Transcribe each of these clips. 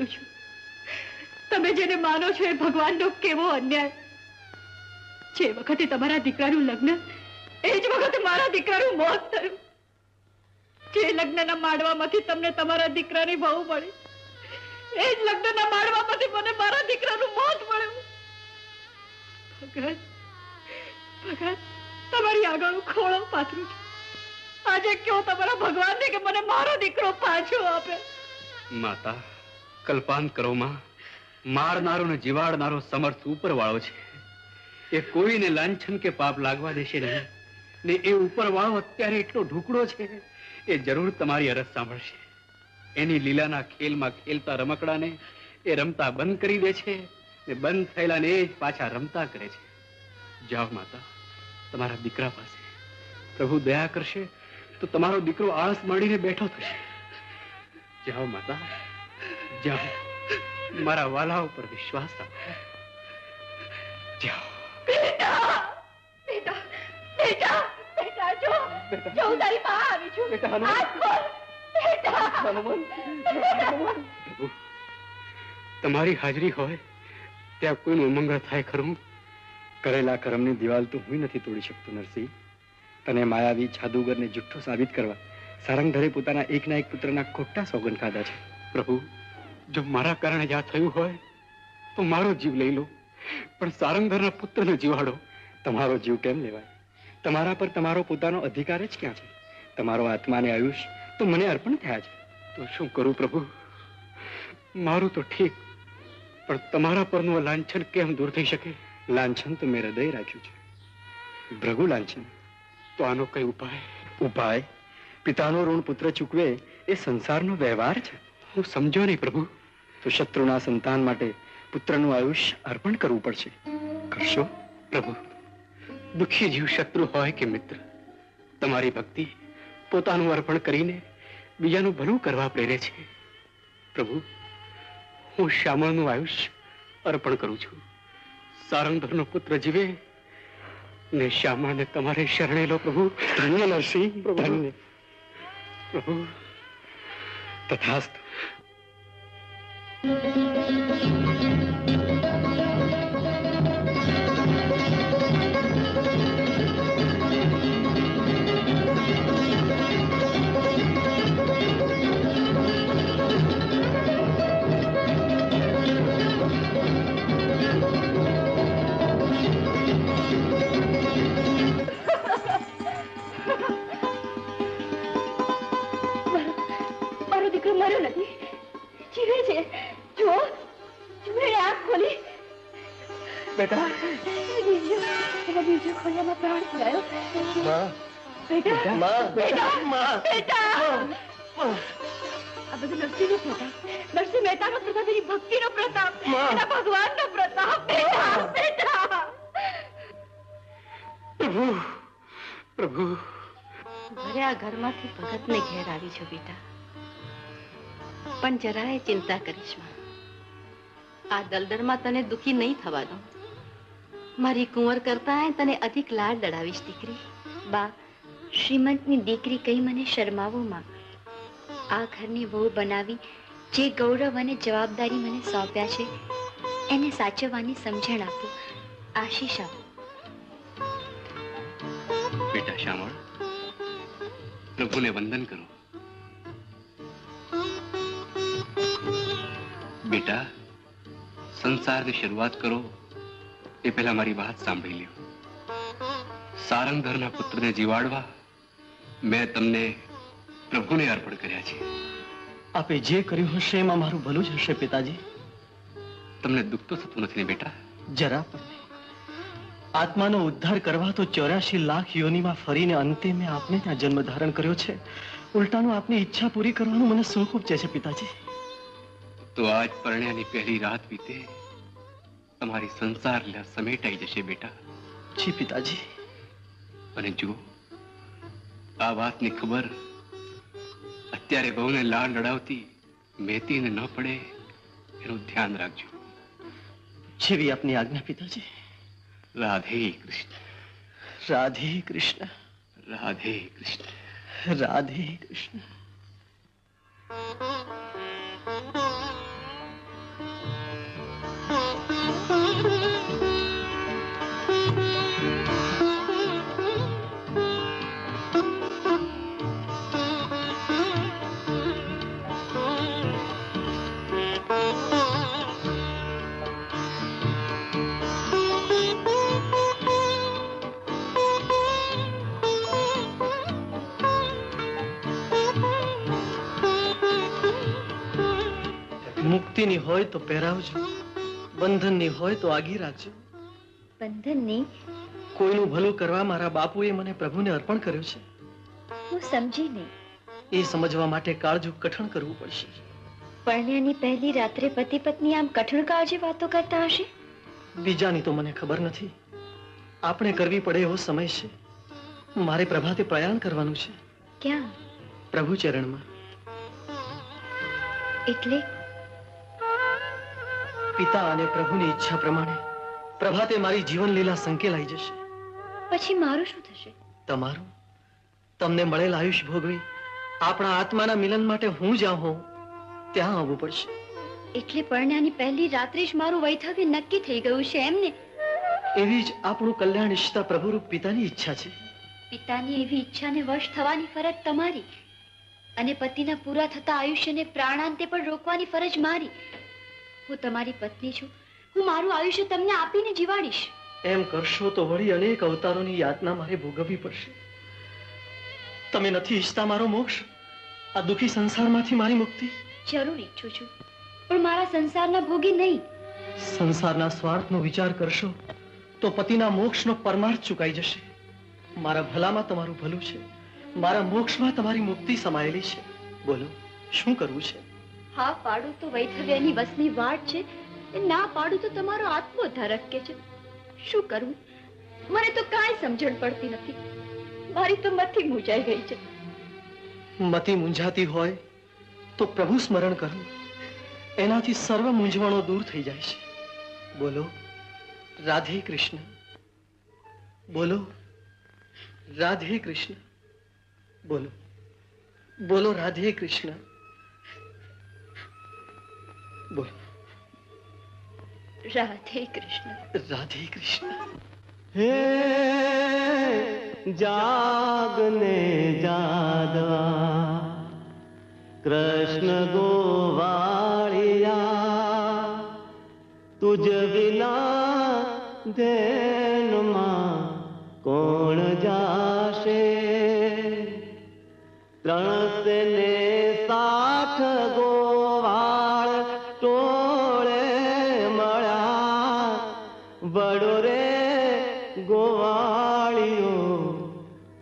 કરું છું. તમે જેને માનો છો એ ભગવાનનો કેવો અન્યાય. જે વખતે તમારા દીકરાનું લગ્ન, એ જ વખતે મારા દીકરાનું મોત થયું. જે લગ્નના માડવામાંથી તમને તમારા દીકરાની વહુ મળી, એ જ લગ્નના માડવામાંથી મને મારા દીકરાનું મોત મળ્યું. ભગત, ભગત, તમારી આગળ ખોળો પાથરું છું. આજે કયો તમારા ભગવાનને કે મને મારો દીકરો પાછો આપે. માતા, કલ્પાંત કરો માં. મારનારો ને જીવાડનારો સમર્થ ઉપરવાળો છે. એ કોઈને લાંછન કે પાપ લાગવા દેશે નહીં. ને એ ઉપરવાળો અત્યારે એટલો ઢુકડો છે, એ જરૂર તમારી અરજ સાંભળશે. એની લીલાના ખેલમાં ખેલતા રમકડાને એ રમતા બંધ કરી દે છે, ને બંધ થયેલાને એ જ પાછા રમતા કરે છે. જાઓ માતા, તમારા દીકરા પાસે. પ્રભુ દયા કરશે તો તમારો દીકરો આળસ માંડીને બેઠો થશે. જાઓ માતા, જાઓ. મારા વાલા ઉપર વિશ્વાસ રાખો. જાઓ. બેટા, બેટા, બેટા, બેટા, જો હું તારી માં આવી છું. હાથ ખોલ, બેટા. પ્રભુ, તમારી હાજરી હોય ત્યાં કોઈનું અમંગળ થાય ખરું? કરેલા કર્મની દિવાલ તો હું નથી તોડી શકતો નરસિંહ. તને માયાવી જાદુગરને જુઠ્ઠો સાબિત કરવા સારંગધરે પોતાના એકના એક પુત્રના ખોટા સોગંદ ખાધા છે. પ્રભુ, જો મારા કારણે આ થયું હોય તો મારો જીવ લઈ લો, પણ સારંગધરના પુત્રને જીવાડો. તમારો જીવ કેમ લેવાય? તમારા પર તમારો પોતાનો અધિકાર જ ક્યાં છે? તમારો આત્માને આયુષ તો મને અર્પણ થયા છે. તો શું કરું પ્રભુ? મારું તો ઠીક, પણ તમારા પરનું લાંછન કેમ દૂર થઈ શકે? લાંછન તો મેં હૃદય રાખ્યું છે. ભૃગુ લાંછન. તો આનો કઈ ઉપાય? ઉપાય? પિતાનો ઋણ પુત્ર ચૂકવે એ સંસારનો વ્યવહાર છે. હું સમજો નહીં પ્રભુ. તો શત્રુના સંતાન માટે પુત્રનું આયુષ્ય અર્પણ કરવું પડશે. કરશો? પ્રભુ, દુઃખી જીવ શત્રુ હોય કે મિત્ર, તમારી ભક્તિ પોતાનું અર્પણ કરીને બીજાનું ભલું કરવા પ્રેરે છે. પ્રભુ, હું શ્યામળનું આયુષ્ય અર્પણ કરું છું. સારંગધરનો પુત્ર જીવે ને શ્યામળને તમારે શરણે લો. પ્રભુ, ધન્ય નરસિંહ, ધન્ય. પ્રભુ, તથાસ્તુ. મારો દીકરો મર્યો નથી, જીવે છે. જો જુએ આંખ ખોલી. બેટા, બીજો ખોલિયામાં પ્રાણ ફેલાયો. બેટા, બેટા, બેટા. આ બધું નરસિંહનો પ્રતાપ, નરસિંહ મહેતાનો પ્રતાપ, એની ભક્તિનો પ્રતાપ, એના ભગવાનનો પ્રતાપ. બેટા, બેટા. પ્રભુ, પ્રભુ. ભર્યા ઘરમાંથી ભગતને ઘેર આવી છો બેટા, પણ જરાય ચિંતા કરીશ માં. આ દલદરમાં તને દુખી નહીં થવા દઉં. મારી કુંવર કરતા તને અધિક લાડ લડાવીશ દીકરી. બા, શ્રીમંતની દીકરી કઈ મને શરમાવો માં. આ ઘરની વહુ બનાવી જે ગૌરવ અને જવાબદારી મને સોંપ્યા છે એને સાચવવાની સમજણ આપો, આશીષ આપો. બેટા શ્યામળ, પ્રભુને વંદન કરો. બેટા, સંસારની શરૂઆત કરો એ પહેલા મારી વાત સાંભળી લ્યો. સારંગધરના પુત્રને જીવાડવા મેં તમને પ્રભુને અર્પણ કર્યા છે. આપે જે કર્યું હશે એમાં મારું ભલું જ હશે પિતાજી. તમને દુઃખ તો થતું નથી ને બેટા? જરા પણ નહીં. આત્માનો ઉદ્ધાર કરવા તો 84 લાખ યોનિમાં ફરીને અંતે મેં આપને ત્યાં જન્મ ધારણ કર્યો છે. ઉલટાનું આપની ઈચ્છા પૂરી કરવાનું મને શોખ ઉપજે છે પિતાજી. તો આજ પરણ્યાની પહેલી રાત વીતે તમારી સંસાર સમેટાઈ જશે બેટા. જી પિતાજી. અને જુઓ, આ વાતની ખબર અત્યારે બહુને લાડ લડાવતી મેતીને ન પડે એનું ધ્યાન રાખજો. જેવી આપની આજ્ઞા પિતાજી. રાધે કૃષ્ણ. રાધે કૃષ્ણ. રાધે કૃષ્ણ. રાધે કૃષ્ણ. મુક્તિની હોય તો પહેરાવજો, બંધનની હોય તો આગી રાખજો. બંધનની કોઈનું ભલું કરવા મારા બાપુએ મને પ્રભુને અર્પણ કર્યો છે. હું સમજી નહીં. એ સમજવા માટે કાળજું કઠણ કરવું પડશે. પરણ્યાની પહેલી રાત્રે પતિ પત્ની આમ કઠણ કાળજી વાતો કરતા હશે? બીજાની તો મને ખબર નથી. આપણે કરવી પડે એવો સમય છે. મારે પ્રભાતે પ્રયાણ કરવાનું છે. ક્યાં? પ્રભુ ચરણમાં. એટલે પિતા અને પ્રભુની ઈચ્છા પ્રમાણે પ્રભાતે મારી જીવન લીલા સંકેલાઈ જશે. પછી મારું શું થશે? તમારું? તમને મળેલ આયુષ્ય ભોગવી આપણા આત્માના મિલન માટે હું જ્યાં હોઉં ત્યાં આવવું પડશે. એટલે પરણ્યાની પહેલી રાત્રે જ મારું વૈધવ્ય નક્કી થઈ ગયું છે એમને? એવી જ આપણું કલ્યાણ ઈચ્છતા પ્રભુરૂપ પિતાની ઈચ્છા છે. પિતાની એવી ઈચ્છાને વશ થવાની ફરજ તમારી અને પતિના પૂરા થતા આયુષ્યને પ્રાણાંતે પણ રોકવાની ફરજ મારી. હું તમારી પત્ની છું. હું મારું આયુષ્ય તમને આપીને જીવાડીશ. એમ કરશો તો વળી અનેક અવતારોની યાતના મારે ભોગવવી પડશે. તમે નથી ઈચ્છતા મારો મોક્ષ, આ દુઃખી સંસારમાંથી મારી મુક્તિ? જરૂર ઈચ્છું છું, પણ મારા સંસારના ભોગી નહીં. સંસારના સ્વાર્થનો વિચાર કરશો તો પતિના મોક્ષનો પરમાર્થ ચૂકાઈ જશે. મારા ભલામાં તમારું ભલું છે, મારા મોક્ષમાં તમારી મુક્તિ સમાયેલી છે. બોલો, શું કરવું છે? હા પાડું તો વૈધવ્યની વસની વાટ છે, ના પાડું તો તમારો આત્મોદ્ધાર અટકે છે. શું કરવું? મને તો કાંઈ સમજણ પડતી નથી. મારી તો મતિ મૂંઝાઈ ગઈ છે. મતિ મૂંઝાતી હોય તો પ્રભુ સ્મરણ કરવું, એનાથી સર્વ મૂંઝવણો દૂર થઈ જાય છે. બોલો, રાધે કૃષ્ણ. બોલો, રાધે કૃષ્ણ. બોલો, બોલો, રાધે કૃષ્ણ. બોલો, રાધે કૃષ્ણ. રાધે કૃષ્ણ. હે જાગને જાદવા કૃષ્ણ ગોવાળિયા, તુજ વિના ધેનમાં કોણ જાશે? 360 ગોવાળ ટોળે મળ્યા, વડો રે ગોવાળીઓ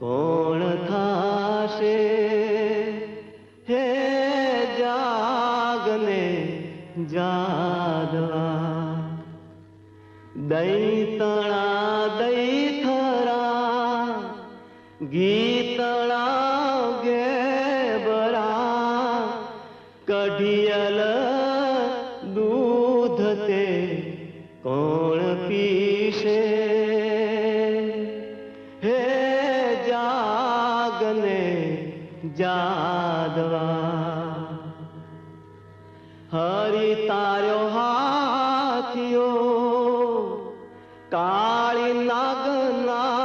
કોણ થાશે? હે જાગને જાદવા દૈતણા દૈથરા ગીતણા ગેબરા, કઢિયલ દૂધ તે કોણ પીશે? હે જાગને જાદવા હરિ તાર્યો હાથિયો, કાળી નાગનાથિયો,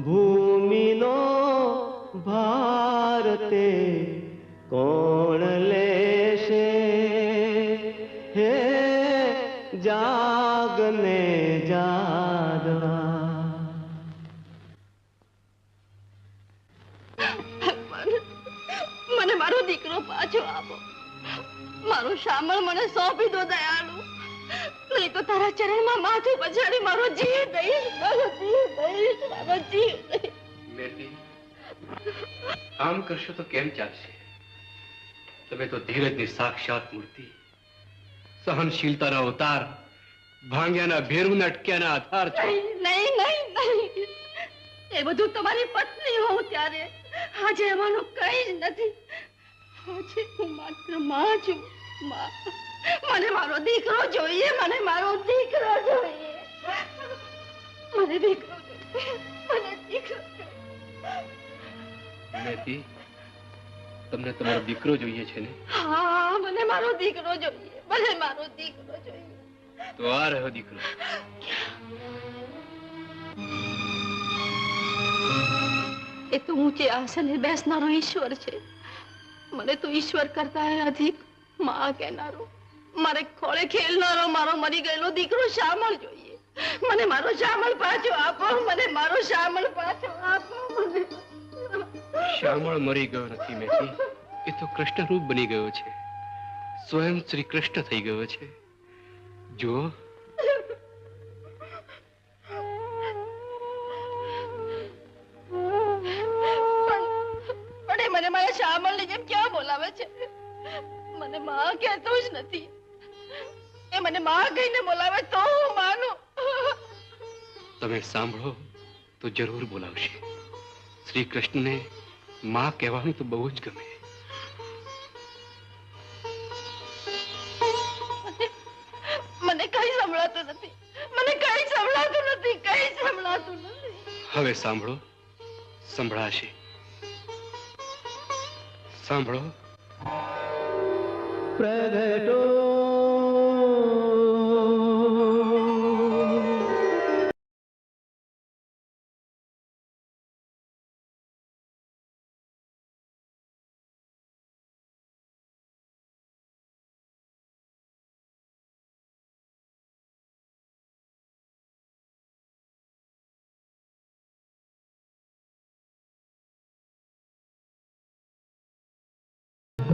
ભૂમિનો ભારતે કોણ લેશે? હે જાગને જાદવા. મને મારો દીકરો પાછો આપો. મારો શામળ મને સોંપી દો દયાળુ, નહીં તો તારા ચરણમાં માથું પછાડી મારો જીવ દઈશ, મારો જીવ દઈશ, મારો જીવ દઈશ. મેરડી, આમ કરશો તો કેમ ચાલશે? તમે તો ધીરજની સાક્ષાત મૂર્તિ, સહનશીલતાનો અવતાર, ભાંગ્યાના ભેરુના અટક્યાના આધાર છો. નહીં નહીં નહીં, એ બધું તમારી પત્ની હોઉં ત્યારે. આજે એમાંનું કઈ જ નથી. આજે હું માત્ર માં છું. માં, મને મારો દીકરો જોઈએ, મને મારો દીકરો જોઈએ, મને દીકરો જોઈએ, મને દીકરો જોઈએ. મેરડી, તમને તમારો દીકરો જોઈએ છે ને? હા, મને મારો દીકરો જોઈએ, મને મારો દીકરો જોઈએ. તો આ રહ્યો દીકરો. એ તો ઊંચે આસને બેસનારો ઈશ્વર છે. મને તો ઈશ્વર કરતા અધિક માં કહેનારો, મારે ખોળે ખેલનારો મારો મરી ગયેલો દીકરો શામળ જોઈએ. મને મારો શામળ પાછો આપો, મને મારો શામળ પાછો આપો. શામળ મરી ગયો નથી મેથી, એ તો કૃષ્ણ રૂપ બની ગયો છે, સ્વયં શ્રી કૃષ્ણ થઈ ગયો છે. જો પણ મને મારા શ્યામળની જેમ ક્યાં બોલાવે છે? મને માં કહેતો જ નથી. એ મને માં કહીને બોલાવે તો હું માનું. તમે સાંભળો તો જરૂર બોલાવશે. શ્રી કૃષ્ણને માં કહેવાનું તો બહુ જ ગમે. મને કઈ સંભળાતું નથી. મને કઈ સંભળાતું નથી. કઈ સંભળાતું નથી. હવે સાંભળો, સંભળાશે. સાંભળો. પ્રગટો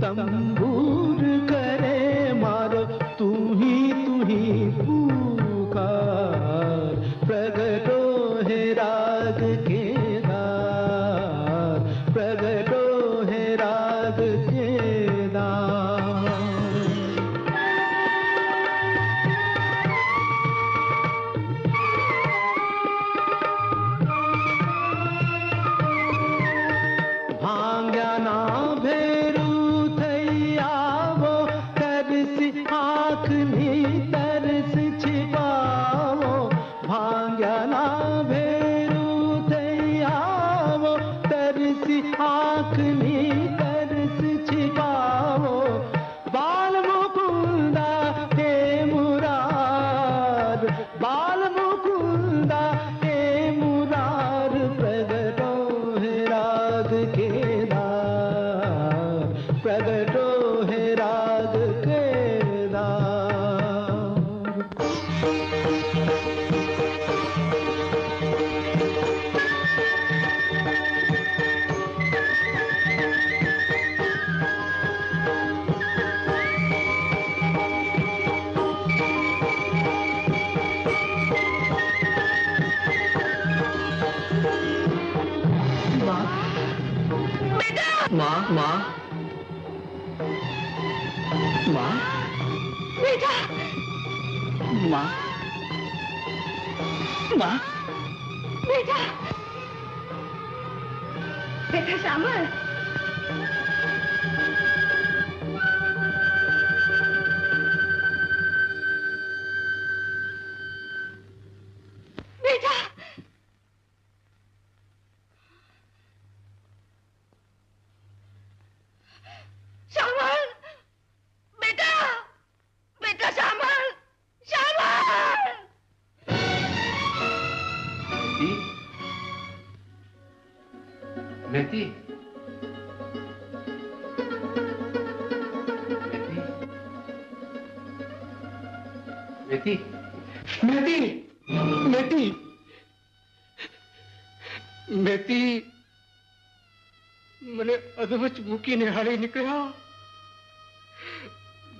तंबूर करे मारो तू ही पुकार प्रगटो है राग के दार प्रगटो है राग के दार भांग्या ना भेरू आँखनी तरस छिपावो भांग्या ना भेरू थैयावो तरसी आँखनी तरस छिपावो बाल मुकुंदा हे मुरार बाल मुकुंदा हे मुरार प्रगटो है राग के दार प्रगटो है राग के माँ माँ माँ बेटा माँ माँ बेटा बेटा श्यामल बेटा श्यामल बेटा बेटा श्यामल श्यामल मेहती मेहती मेहती मेहती मेहती મને અધવચ મૂકીને હાલી નીકળ્યા.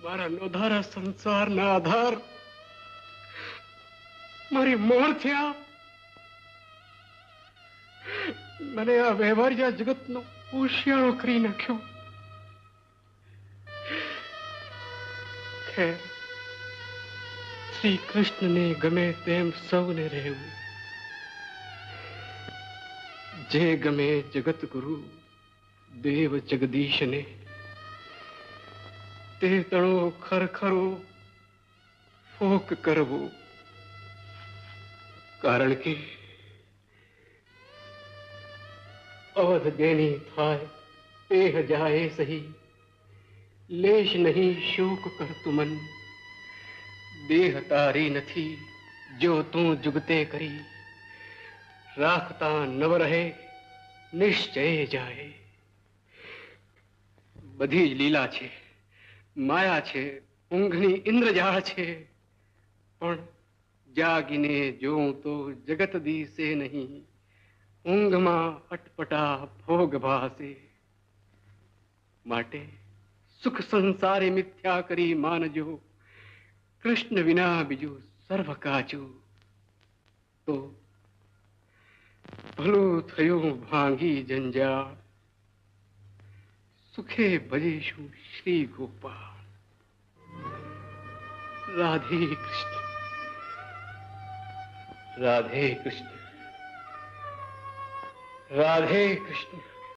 મારા નોધારા સંસારના આધાર મારી મોર થયા. મને આ વ્યવહારિયા જગતનો હોશિયારો કરી નાખ્યો. ખેર, શ્રી કૃષ્ણને ગમે તેમ સૌને રહેવું. જે ગમે જગત ગુરુ દેવ જગદીશને તે તણો ખરખરો ફોક કરવો. કારણ કે અવધ દેની થાય એહ જાહે સહી લેશ નહીં શોક કરતું મન. દેહ તારી નથી જો તું જુગતે કરી રાખતા નવ રહે નિશ્ચય જાય. બધી જ લીલા છે, માયા છે, ઊંઘની ઇન્દ્રજાળ છે. પણ જાગીને જોઉં તો જગત દીસે નહીં, ઊંઘમાં અટપટા ભોગ ભાસે. માટે સુખ સંસારે મિથ્યા કરી માનજો, કૃષ્ણ વિના બીજું સર્વ કાચું. તો ભલું થયું ભાંગી જંજાળ, સુખે ભજીશું શ્રી ગોપાલ. રાધે કૃષ્ણ, રાધે કૃષ્ણ, રાધે કૃષ્ણ.